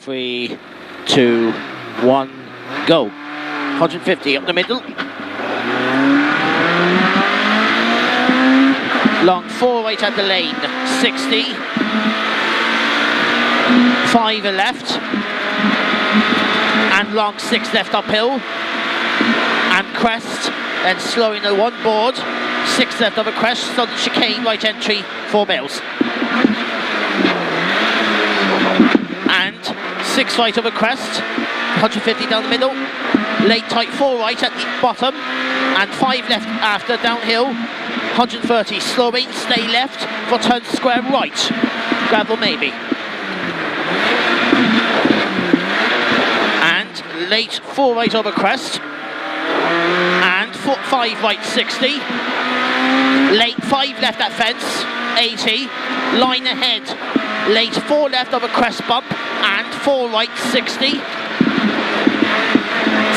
3, 2, 1, go. 150 up the middle. Long 4 right at the lane, 60. 5 left. And long 6 left uphill. And crest, then slowing the one board. 6 left over crest, sudden chicane, right entry, 4 miles. And 6 right over crest, 150 down the middle. Late tight 4 right at the bottom, and 5 left after downhill. 130 slowing, stay left for turn square right. Gravel maybe. And late 4 right over crest. And 5 right 60. Late 5 left at fence, 80. Line ahead. Late 4 left over crest bump and 4 right 60.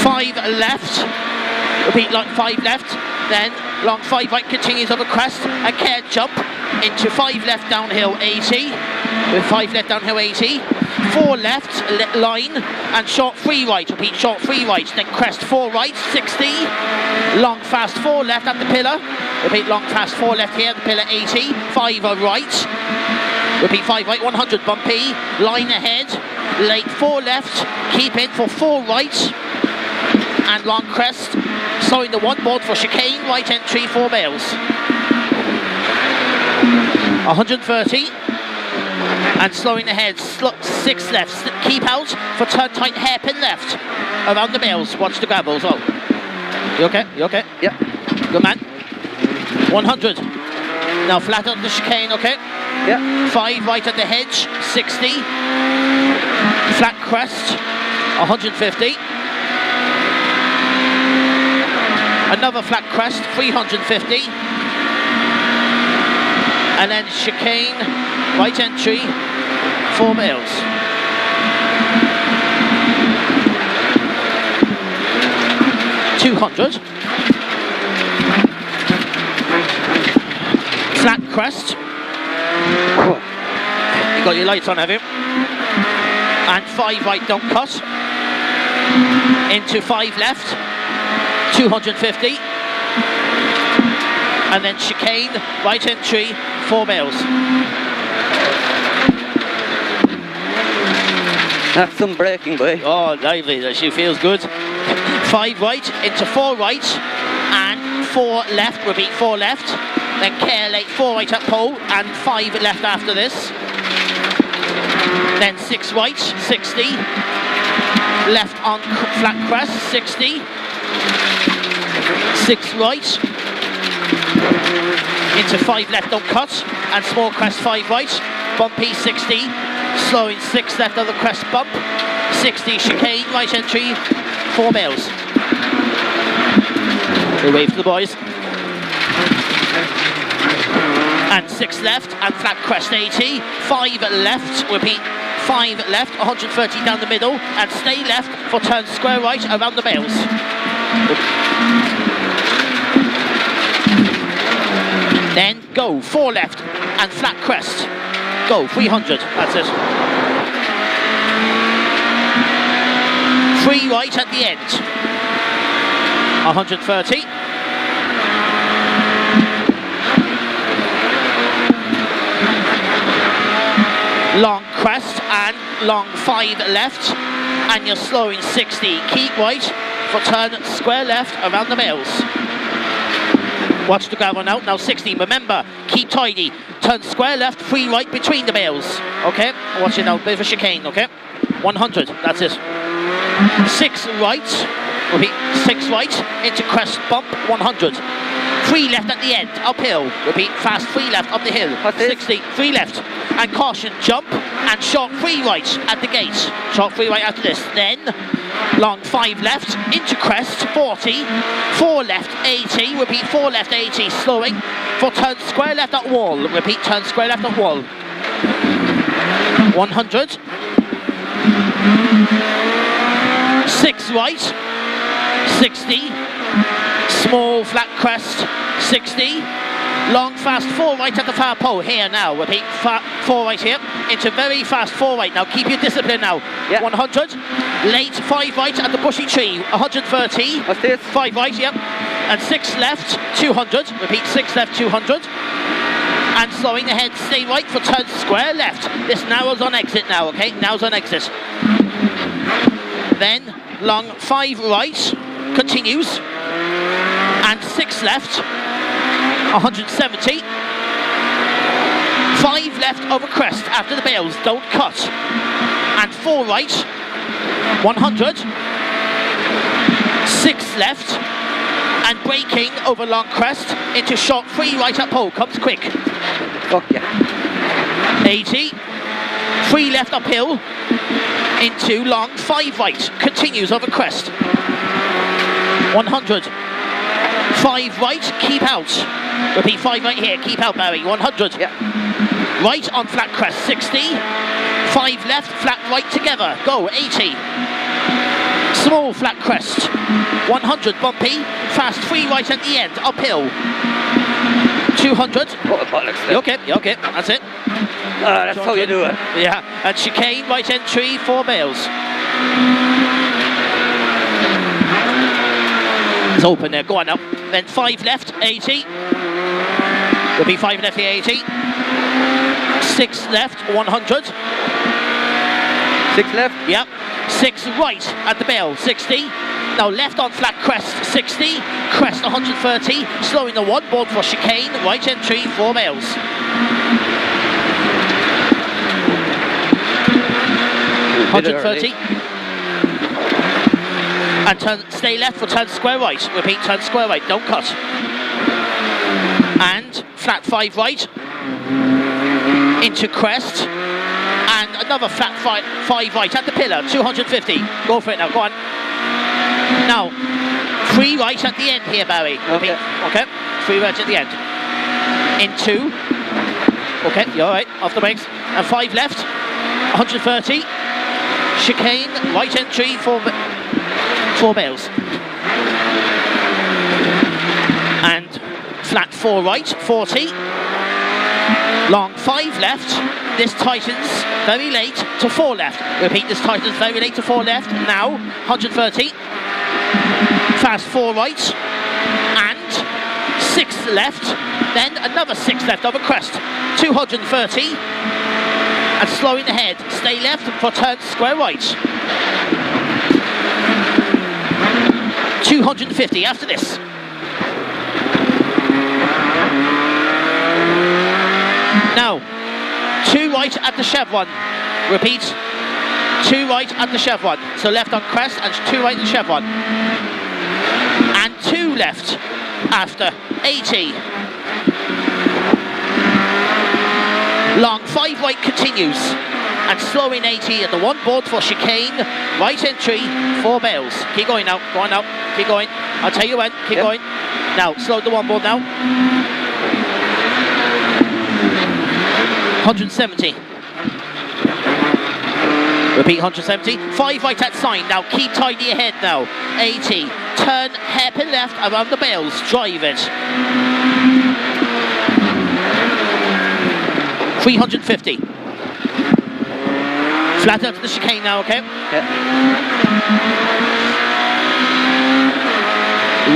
5 left. Repeat like 5 left. Then long 5 right continues over crest. A care jump into 5 left downhill 80. With 5 left downhill 80. 4 left line and short 3 right. Repeat short 3 right. Then crest 4 right 60. Long fast 4 left at the pillar. Repeat long fast 4 left here at the pillar 80. 5 right. Repeat 5 right 100 bumpy. Line ahead. Late 4 left. Keep in for 4 right. And long crest. Slowing the one board for chicane. Right entry 4 miles. 130. And slowing ahead, 6 left, keep out for turn tight hairpin left, around the miles, watch the gravel as well. You okay? You okay? Yeah. Good man. 100. Now flat on the chicane, okay? Yeah. 5 right at the hedge, 60. Flat crest, 150. Another flat crest, 350. And then chicane, right entry, 4 miles. $200. Flat crest. You got your lights on, have you? And 5 right, don't cut. Into 5 left, 250. And then chicane, right entry, 4 miles. That's some braking, boy. Oh, lively, she feels good. 5 right, into 4 right, and 4 left, repeat 4 left. Then care late 4 right at pole, and 5 left after this. Then 6 right, 60. Left on flat crest, 60. 6 right. Into 5 left, don't cut, and small crest 5 right, bumpy 60, slowing 6 left on the crest bump, 60 chicane, right entry, 4 miles. We wave to the boys. And 6 left, and flat crest 80, 5 left, repeat, 5 left, 130 down the middle, and stay left for turn square right around the miles. Then go 4 left and flat crest. Go 300. That's it. 3 right at the end. 130. Long crest and long 5 left, and you're slowing 60. Keep right for turn square left around the miles. Watch the gravel now, now 60, remember, keep tidy, turn square left, 3 right between the bales, okay? Watch it now, bit of a chicane, okay? 100, that's it. 6 right, repeat, 6 right, into crest bump, 100. 3 left at the end, uphill, repeat, fast 3 left up the hill, 60, 3 left, and caution, jump, and short 3 right at the gate, short 3 right after this, then long 5 left, into crest, 40, 4 left, 80, repeat 4 left, 80, slowing, for turn square left at wall, repeat turn square left at wall, 100, 6 right, 60, small flat crest, 60, long fast 4 right at the far pole, here now, repeat, 4 right here, into very fast 4 right. Now keep your discipline now. Yeah. 100, late 5 right at the bushy tree, 130. What's this? 5 right, yep. And 6 left, 200. Repeat, 6 left, 200. And slowing ahead, stay right for turn square left. This narrows on exit now, okay? Narrows on exit. Then long 5 right, continues. And 6 left, 170. 5 left over crest after the bales, don't cut. And 4 right, 100. 6 left. And braking over long crest into short 3 right at pole, comes quick. Oh, yeah. 80. 3 left uphill into long 5 right, continues over crest. 100. 5 right, keep out. Repeat, 5 right here, keep out, Barry. 100. Yeah. Right on flat crest, 60. 5 left, flat right together, go, 80. Small flat crest, 100 bumpy, fast 3 right at the end, uphill. 200. What a bollocks. You okay, you okay, that's it. That's how you do it. Yeah, and chicane, right entry, 4 bales. It's open there, go on now. Then 5 left, 80. Will be 5 left here, 80. 6 left, 100. 6 left? Yep. 6 right at the bell, 60. Now left on flat crest, 60. Crest, 130. Slowing the 1 board for chicane, right entry, 4 bales. 130. And turn, stay left for turn square right. Repeat, turn square right, don't cut. And flat 5 right into crest. And another flat 5 right at the pillar, 250. Go for it now, go on. Now, 3 right at the end here, Barry. Repeat. Okay, 3 right at the end. Into. Okay, you're all right, off the brakes. And 5 left, 130. Chicane, right entry, 4 bales. And flat 4 right, 40. Long 5 left. This tightens very late to 4 left. Repeat, this tightens very late to 4 left. Now, 130. Fast 4 right. And 6 left. Then another 6 left over crest. 230. And slowing ahead. Stay left for turn square right. 250 after this. Now, 2 right at the chevron. Repeat, 2 right at the chevron. So left on crest and 2 right at the chevron. And 2 left after 80. Long 5 right continues. And slowing 80 at the 1 board for chicane. Right entry, 4 bales. Keep going now, go on now, keep going. I'll tell you when, keep going. Now, slow the 1 board now. 170. Repeat, 170. 5 right at sign. Now keep tidy ahead now. 80. Turn hairpin left around the bales. Drive it. 350. Flat out to the chicane now, okay? Yeah.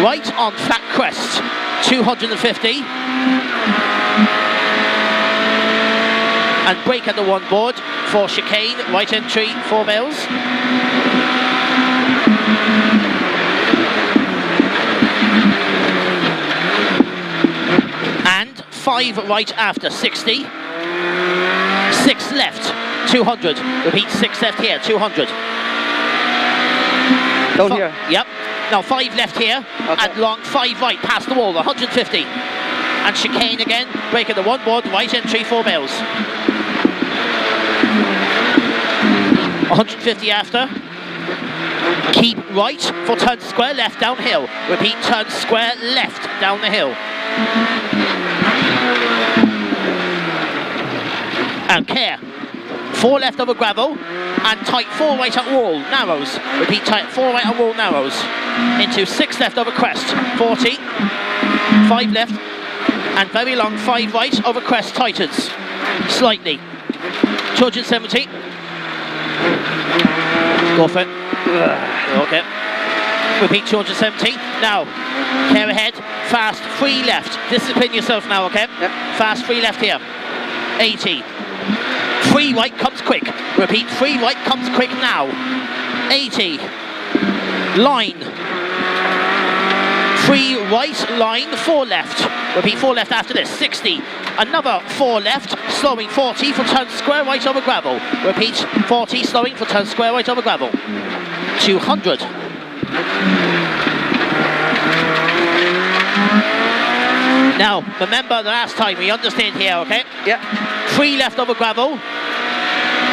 Right on flat crest. 250. And brake at the 1 board for chicane, right entry, 4 bales. And 5 right after, 60. 6 left, 200. Repeat, 6 left here, 200. Down here? Yep. Now 5 left here, and long 5 right past the wall, 150. And chicane again, brake at the 1 board, right entry, 4 bales. 150 after. Keep right for turn square left downhill. Repeat, turn square left down the hill. And care. 4 left over gravel. And tight 4 right at wall, narrows. Repeat, tight 4 right at wall, narrows. Into 6 left over crest, 40. 5 left. And very long 5 right over crest, tightens. Slightly. 270. Go for it. Okay. Repeat 270. Now, care ahead. Fast, 3 left. Discipline yourself now, okay? Yep. Fast, 3 left here. 80. 3 right comes quick. Repeat, 3 right comes quick now. 80. Line. 3 right, line, 4 left. Repeat, 4 left after this. 60. Another 4 left, slowing 40 for turn square right over gravel. Repeat, 40, slowing for turn square right over gravel. 200. Now, remember the last time, we understand here, okay? Yeah. 3 left over gravel,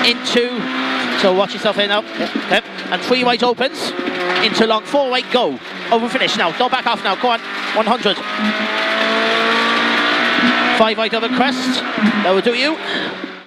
into, so watch yourself here now, okay? And 3 right opens, into long, 4 right, go. Over finish now, don't back off now, go on, 100. 5 right over crest, that will do you.